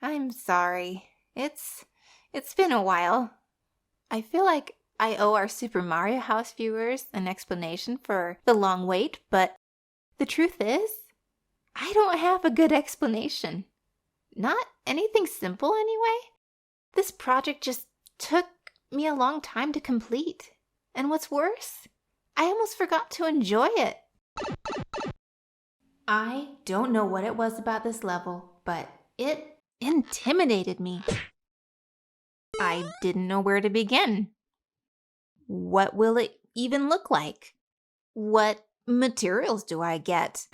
I'm sorry. It's been a while. I feel like I owe our Super Mario House viewers an explanation for the long wait, but the truth is, I don't have a good explanation. Not anything simple anyway. This project just took me a long time to complete. And what's worse, I almost forgot to enjoy it. I don't know what it was about this level, but it intimidated me. I didn't know where to begin. What will it even look like? What materials do I get?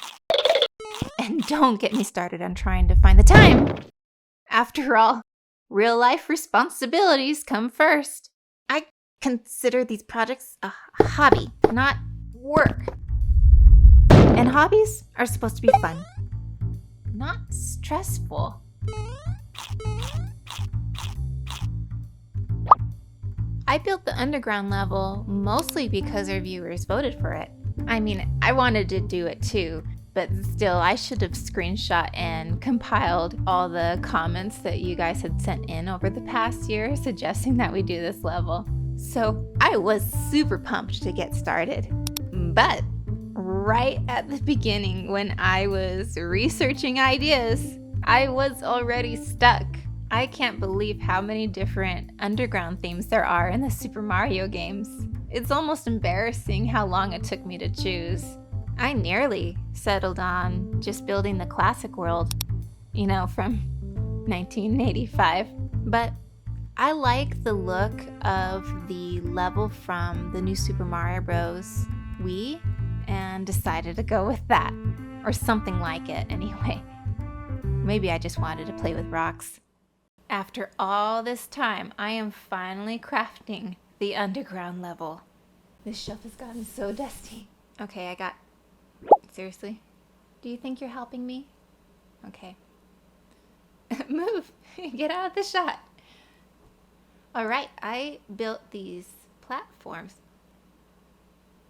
And don't get me started on trying to find the time. After all, real life responsibilities come first. I consider these projects a hobby, not work. And hobbies are supposed to be fun, not stressful. I built the underground level mostly because our viewers voted for it. I mean, I wanted to do it too, but still, I should have screenshot and compiled all the comments that you guys had sent in over the past year suggesting that we do this level. So I was super pumped to get started. But right at the beginning, when I was researching ideas, I was already stuck. I can't believe how many different underground themes there are in the Super Mario games. It's almost embarrassing how long it took me to choose. I nearly settled on just building the classic world, from 1985. But I like the look of the level from the new Super Mario Bros. Wii and decided to go with that, or something like it anyway. Maybe I just wanted to play with rocks. After all this time, I am finally crafting the underground level. This shelf has gotten so dusty. Okay, seriously? Do you think you're helping me? Okay. Move! Get out of the shot! Alright, I built these platforms.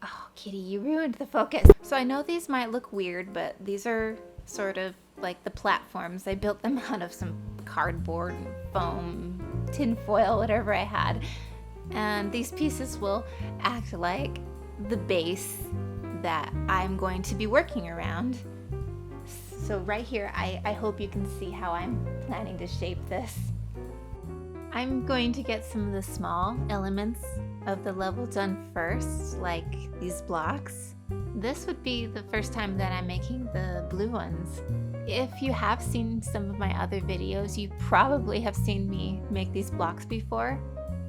Oh, Kitty, you ruined the focus. So I know these might look weird, but these are sort of like the platforms. I built them out of some cardboard, foam, tin foil, whatever I had. And these pieces will act like the base that I'm going to be working around. So right here, I hope you can see how I'm planning to shape this. I'm going to get some of the small elements of the level done first, like these blocks. This would be the first time that I'm making the blue ones. If you have seen some of my other videos, you probably have seen me make these blocks before.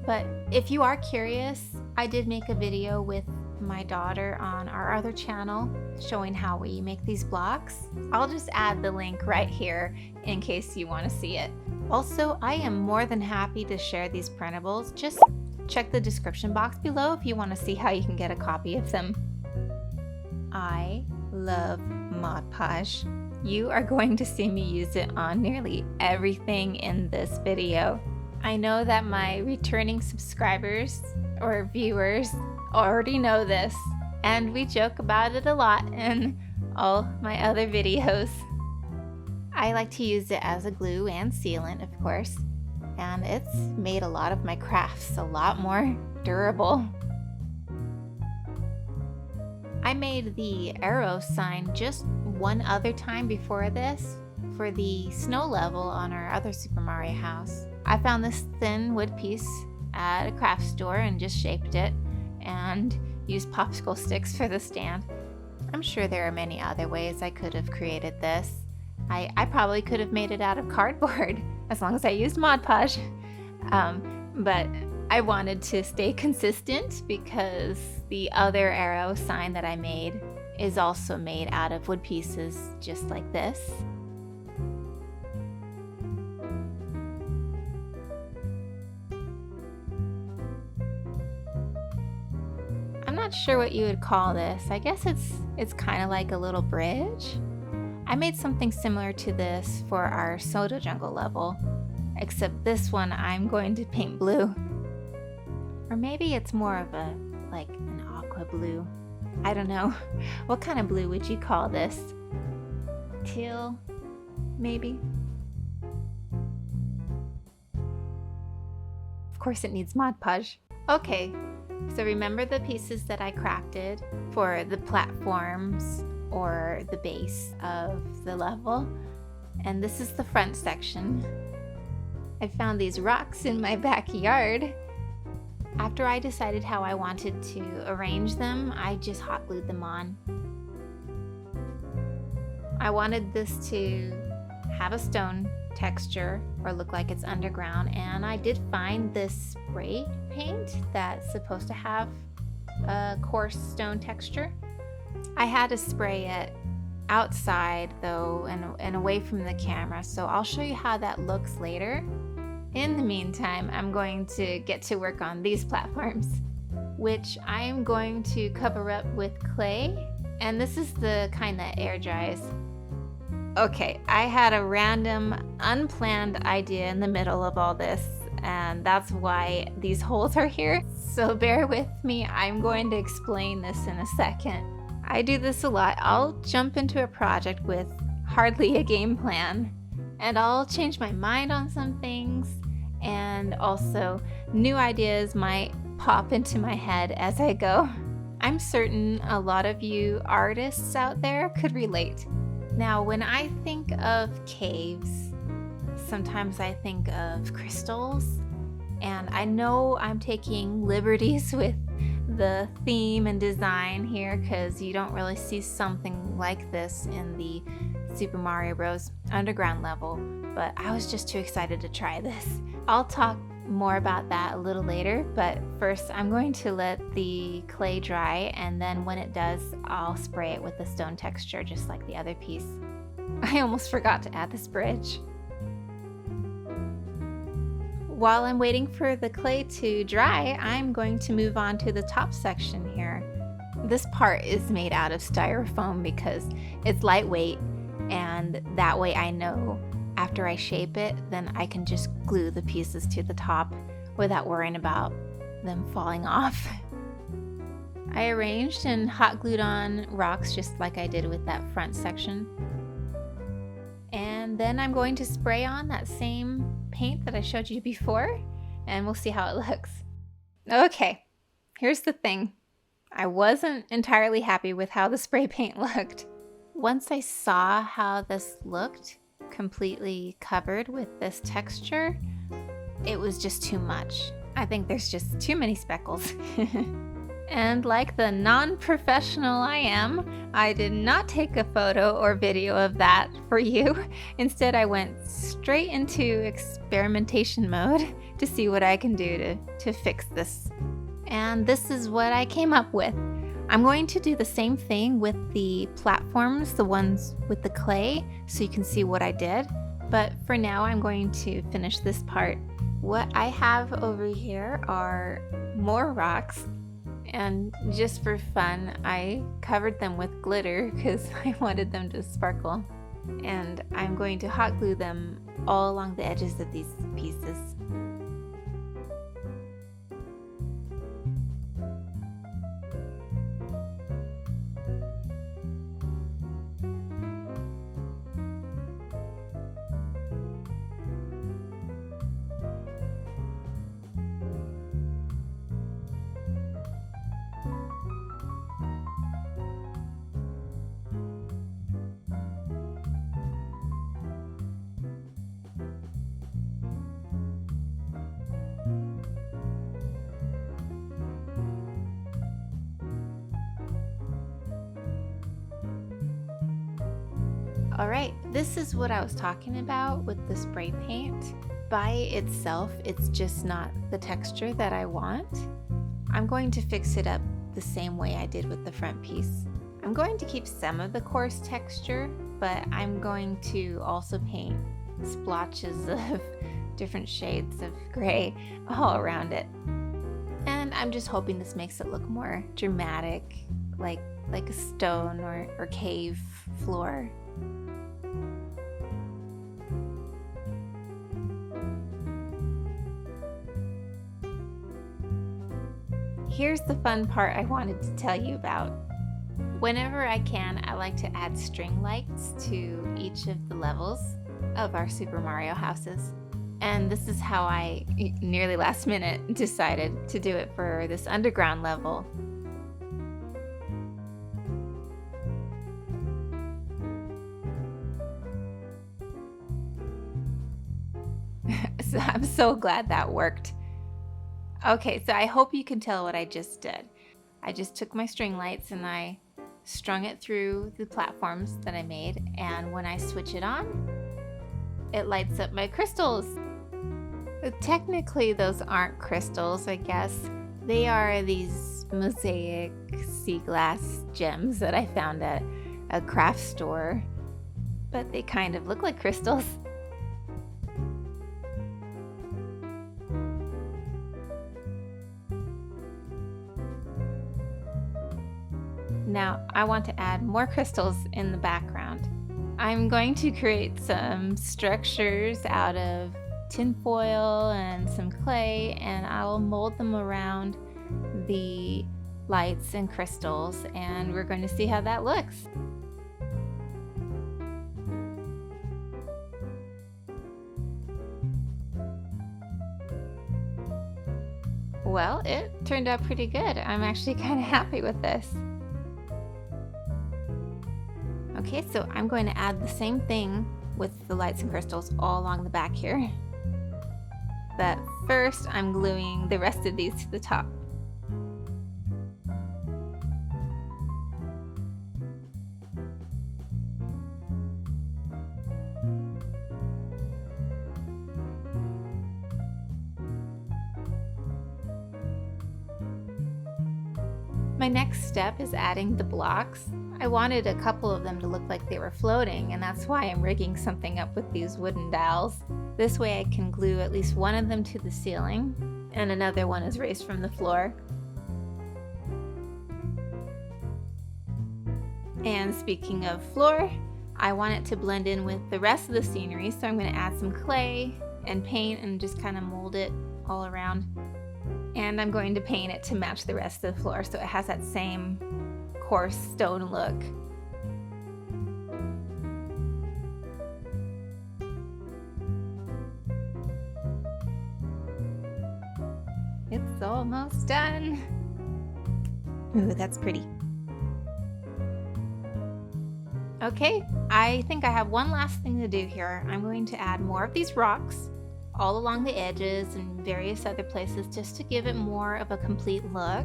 But if you are curious, I did make a video with my daughter on our other channel showing how we make these blocks. I'll just add the link right here in case you want to see it. Also, I am more than happy to share these printables. Just check the description box below if you want to see how you can get a copy of them. I love Mod Podge. You are going to see me use it on nearly everything in this video. I know that my returning subscribers or viewers already know this, and we joke about it a lot in all my other videos. I like to use it as a glue and sealant, of course, and it's made a lot of my crafts a lot more durable. I made the arrow sign just one other time before this for the snow level on our other Super Mario house. I found this thin wood piece at a craft store and just shaped it and used popsicle sticks for the stand. I'm sure there are many other ways I could have created this. I probably could have made it out of cardboard as long as I used Mod Podge. But I wanted to stay consistent because the other arrow sign that I made is also made out of wood pieces just like this. I'm not sure what you would call this. I guess it's kind of like a little bridge. I made something similar to this for our Soda Jungle level, except this one I'm going to paint blue. Or maybe it's more of an aqua blue. I don't know. What kind of blue would you call this? Teal, maybe? Of course it needs Mod Podge. Okay, so remember the pieces that I crafted for the platforms or the base of the level? And this is the front section. I found these rocks in my backyard. After I decided how I wanted to arrange them, I just hot glued them on. I wanted this to have a stone texture or look like it's underground, and I did find this spray paint that's supposed to have a coarse stone texture. I had to spray it outside though and away from the camera, so I'll show you how that looks later. In the meantime, I'm going to get to work on these platforms, which I am going to cover up with clay, and this is the kind that air dries. Okay, I had a random, unplanned idea in the middle of all this, and that's why these holes are here. So bear with me, I'm going to explain this in a second. I do this a lot. I'll jump into a project with hardly a game plan, and I'll change my mind on some things, and also new ideas might pop into my head as I go. I'm certain a lot of you artists out there could relate. Now, when I think of caves, sometimes I think of crystals, and I know I'm taking liberties with the theme and design here because you don't really see something like this in the Super Mario Bros. Underground level, but I was just too excited to try this. I'll talk more about that a little later, but first I'm going to let the clay dry, and then when it does, I'll spray it with the stone texture just like the other piece. I almost forgot to add this bridge. While I'm waiting for the clay to dry, I'm going to move on to the top section here. This part is made out of styrofoam because it's lightweight, and that way I know after I shape it, then I can just glue the pieces to the top without worrying about them falling off. I arranged and hot glued on rocks just like I did with that front section. And then I'm going to spray on that same paint that I showed you before, and we'll see how it looks. Okay, here's the thing. I wasn't entirely happy with how the spray paint looked. Once I saw how this looked, completely covered with this texture, it was just too much. I think there's just too many speckles. And like the non-professional I am, I did not take a photo or video of that for you. Instead, I went straight into experimentation mode to see what I can do to fix this. And this is what I came up with. I'm going to do the same thing with the platforms, the ones with the clay, so you can see what I did. But for now, I'm going to finish this part. What I have over here are more rocks, and just for fun, I covered them with glitter because I wanted them to sparkle. And I'm going to hot glue them all along the edges of these pieces. Alright, this is what I was talking about with the spray paint. By itself, it's just not the texture that I want. I'm going to fix it up the same way I did with the front piece. I'm going to keep some of the coarse texture, but I'm going to also paint splotches of different shades of gray all around it. And I'm just hoping this makes it look more dramatic, like a stone or cave floor. Here's the fun part I wanted to tell you about. Whenever I can, I like to add string lights to each of the levels of our Super Mario houses. And this is how I, nearly last minute, decided to do it for this underground level. So I'm so glad that worked. Okay, so I hope you can tell what I just did. I just took my string lights and I strung it through the platforms that I made, and when I switch it on, it lights up my crystals. Technically, those aren't crystals, I guess. They are these mosaic sea glass gems that I found at a craft store, but they kind of look like crystals. Now, I want to add more crystals in the background. I'm going to create some structures out of tinfoil and some clay, and I'll mold them around the lights and crystals, and we're going to see how that looks. Well, it turned out pretty good. I'm actually kind of happy with this. Okay, so I'm going to add the same thing with the lights and crystals all along the back here. But first, I'm gluing the rest of these to the top. My next step is adding the blocks. I wanted a couple of them to look like they were floating, and that's why I'm rigging something up with these wooden dowels. This way I can glue at least one of them to the ceiling, and another one is raised from the floor. And speaking of floor, I want it to blend in with the rest of the scenery, so I'm going to add some clay and paint and just kind of mold it all around. And I'm going to paint it to match the rest of the floor so it has that same coarse stone look. It's almost done. Ooh, that's pretty. Okay, I think I have one last thing to do here. I'm going to add more of these rocks all along the edges and various other places just to give it more of a complete look.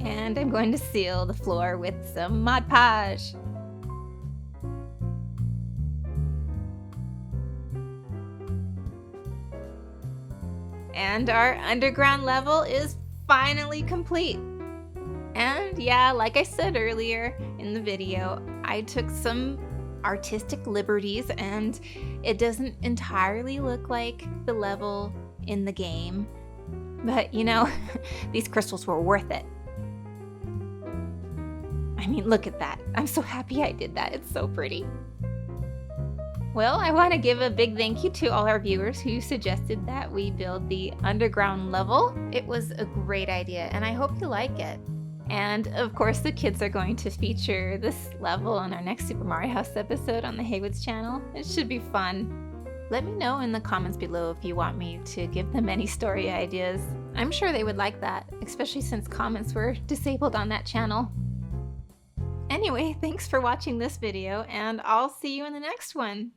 And I'm going to seal the floor with some Mod Podge. And our underground level is finally complete. And yeah, like I said earlier in the video, I took some artistic liberties and it doesn't entirely look like the level in the game. But you know, these crystals were worth it. I mean, look at that. I'm so happy I did that. It's so pretty. Well, I want to give a big thank you to all our viewers who suggested that we build the underground level. It was a great idea, and I hope you like it. And of course, the kids are going to feature this level on our next Super Mario House episode on the Haywoods channel. It should be fun. Let me know in the comments below if you want me to give them any story ideas. I'm sure they would like that, especially since comments were disabled on that channel. Anyway, thanks for watching this video, and I'll see you in the next one.